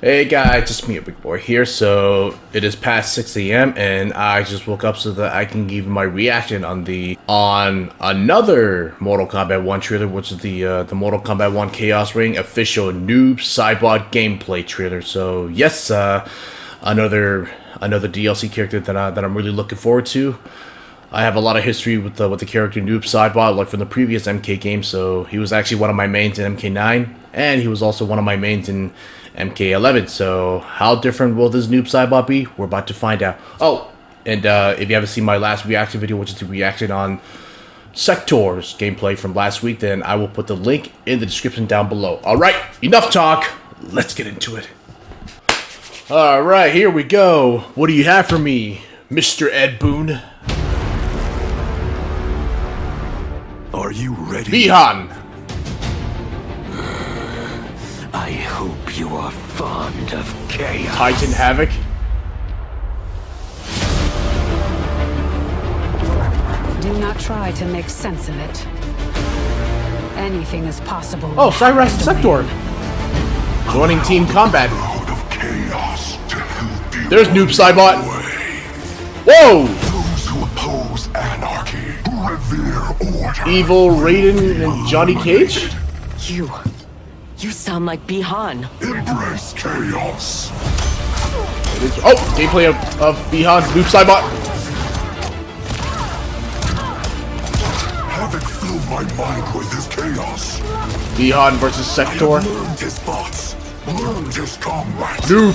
Hey guys, just me, Big Boy here. So it is past 6 a.m. and I just woke up so that I can give my reaction on another Mortal Kombat 1 trailer, which is the Mortal Kombat 1 Chaos Ring official Noob Saibot gameplay trailer. So yes, another DLC character that I'm really looking forward to. I have a lot of history with the character Noob Saibot, like from the previous MK game. So he was actually one of my mains in MK9, and he was also one of my mains in MK11. So how different will this Noob Saibot be? We're about to find out. Oh, and if you haven't seen my last reaction video, which is the reaction on Sector's gameplay from last week, then I will put the link in the description down below. Alright, enough talk. Let's get into it. Alright, here we go. What do you have for me, Mr. Ed Boon? Are you ready? Bi-Han! I hope you are fond of chaos. Titan Havoc. Do not try to make sense of it. Anything is possible. Oh, Cyrax and Sector. Joining Team Kombat. There's Noob Saibot. Whoa! Those who oppose anarchy, who revere order. Evil Raiden and Johnny Cage? You sound like Bi-Han. Embrace chaos. Oh, gameplay of Bi-Han, Noob Saibot. Havoc filled my mind with his chaos. Bi-Han versus Sector. I have learned his thoughts, learned his combat. Noob.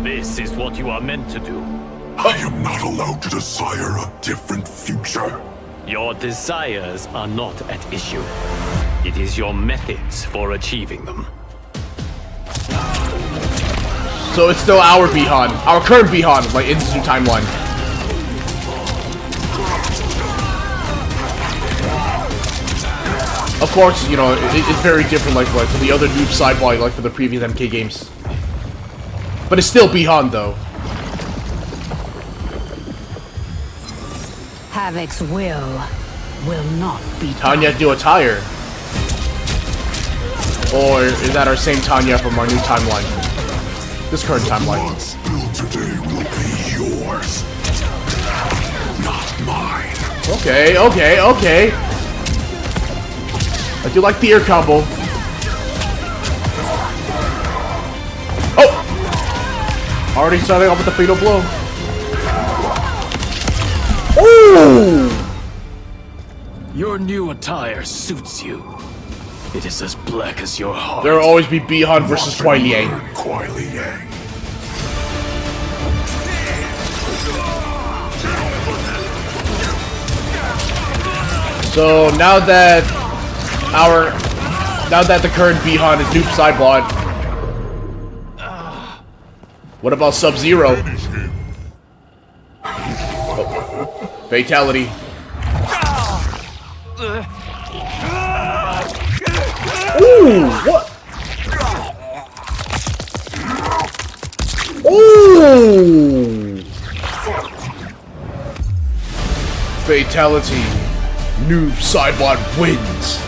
This is what you are meant to do. I am not allowed to desire a different future. Your desires are not at issue. It is your methods for achieving them. So it's still our Bi-Han, our current Bi-Han, like in this new timeline. Of course, you know, it's very different, like from the other Noob Saibot, like for the previous MK games. But it's still Bi-Han, though. Havoc's will not be Tanya do attire. Or is that our same Tanya from our new timeline? This current timeline. Blood spilled today will be yours, not mine. Okay. I do like the ear combo. Oh! Already starting off with the fatal blow. Ooh! Your new attire suits you. It is as black as your heart. There will always be Bi-Han versus Kuai Liang. Kuai Liang. So now that the current Bi-Han is Noob Saibot, what about Sub-Zero? Oh. Fatality. Ooh, what? Ooh! Fatality. Noob Saibot wins.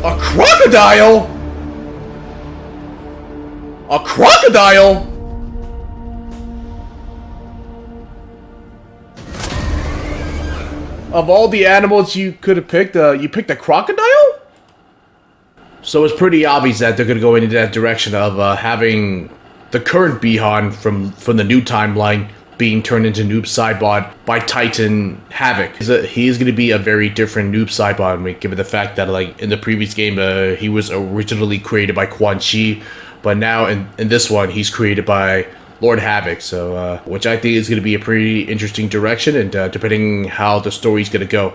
A crocodile? A crocodile? Of all the animals you could have picked, you picked a crocodile? So it's pretty obvious that they're going to go into that direction of having the current Bi-Han from the new timeline being turned into Noob Saibot by Titan Havoc. He is going to be a very different Noob Saibot, I mean, given the fact that, like, in the previous game, he was originally created by Quan Chi, but now in this one, he's created by Lord Havoc, so which I think is going to be a pretty interesting direction, and depending how the story's going to go.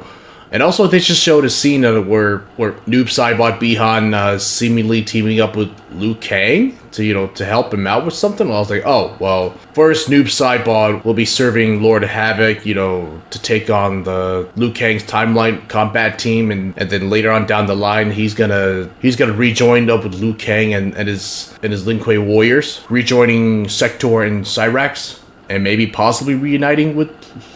And also, they just showed a scene where Noob Saibot Bi-Han seemingly teaming up with Liu Kang to help him out with something. And I was like, oh well. First, Noob Saibot will be serving Lord Havoc, to take on the Liu Kang's timeline combat team, and then later on down the line, he's gonna rejoin up with Liu Kang and his Lin Kuei warriors, rejoining Sector and Cyrax, and maybe possibly reuniting with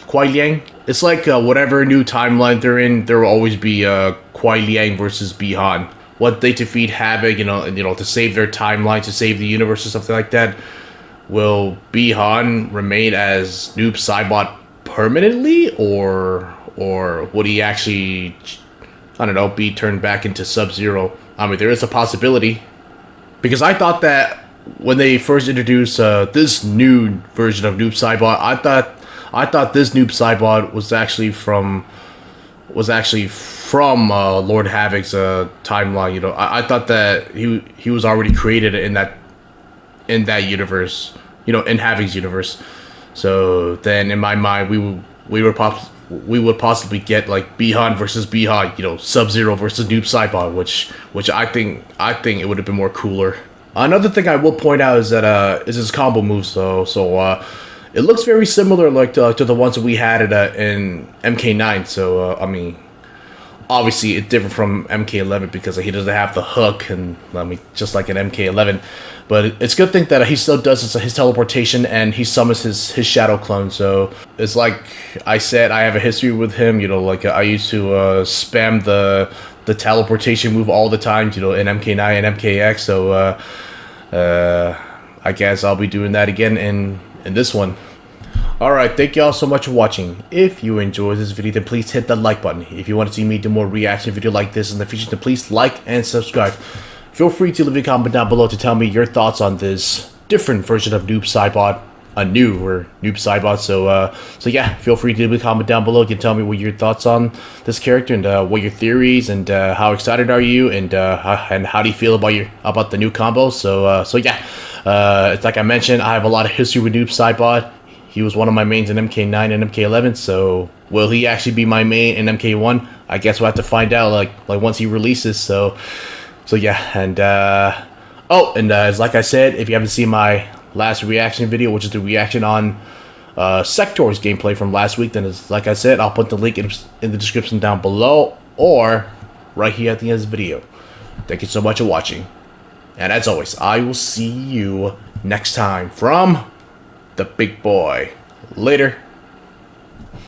Kuai Liang It's like whatever new timeline they're in, there will always be Kuai Liang versus Bi-Han. What they defeat Havoc, to save their timeline, to save the universe or something like that. Will Bi-Han remain as NOOB SAIBOT permanently, or would he actually, I don't know, be turned back into Sub-Zero? I mean, there is a possibility, because I thought that when they first introduced this new version of NOOB SAIBOT, I thought this NOOB SAIBOT was actually from Lord Havoc's timeline. I thought that he was already created in that universe, in Havoc's universe. So then, in my mind, we would possibly get like Bi-Han versus Bi-Han, Sub-Zero versus NOOB SAIBOT, which I think it would have been more cooler. Another thing I will point out is that is his combo moves though. So it looks very similar like to the ones that we had in MK9. So I mean, obviously it's different from MK11 because he doesn't have the hook, and just like in MK11. But it's a good thing that he still does his teleportation, and he summons his shadow clone. So it's like I said, I have a history with him. Like I used to spam the teleportation move all the time. In MK9 and MKX. So I guess I'll be doing that again in this one. Alright, thank you all so much for watching. If you enjoyed this video, then please hit the like button. If you want to see me do more reaction video like this in the future, then please like and subscribe. Feel free to leave a comment down below to tell me your thoughts on this different version of NOOB SAIBOT, a newer NOOB SAIBOT. So yeah, feel free to leave a comment down below. You can tell me what your thoughts on this character, and what your theories, and how excited are you, and how do you feel about the new combo. So yeah, it's like I mentioned, I have a lot of history with NOOB SAIBOT. He was one of my mains in MK9 and MK11, so will he actually be my main in MK1? I guess we'll have to find out like once he releases. So yeah, and as like I said, if you haven't seen my last reaction video, which is the reaction on Sector's gameplay from last week, then like I said, I'll put the link in the description down below, or right here at the end of the video. Thank you so much for watching, and as always, I will see you next time from the Big Boy. Later.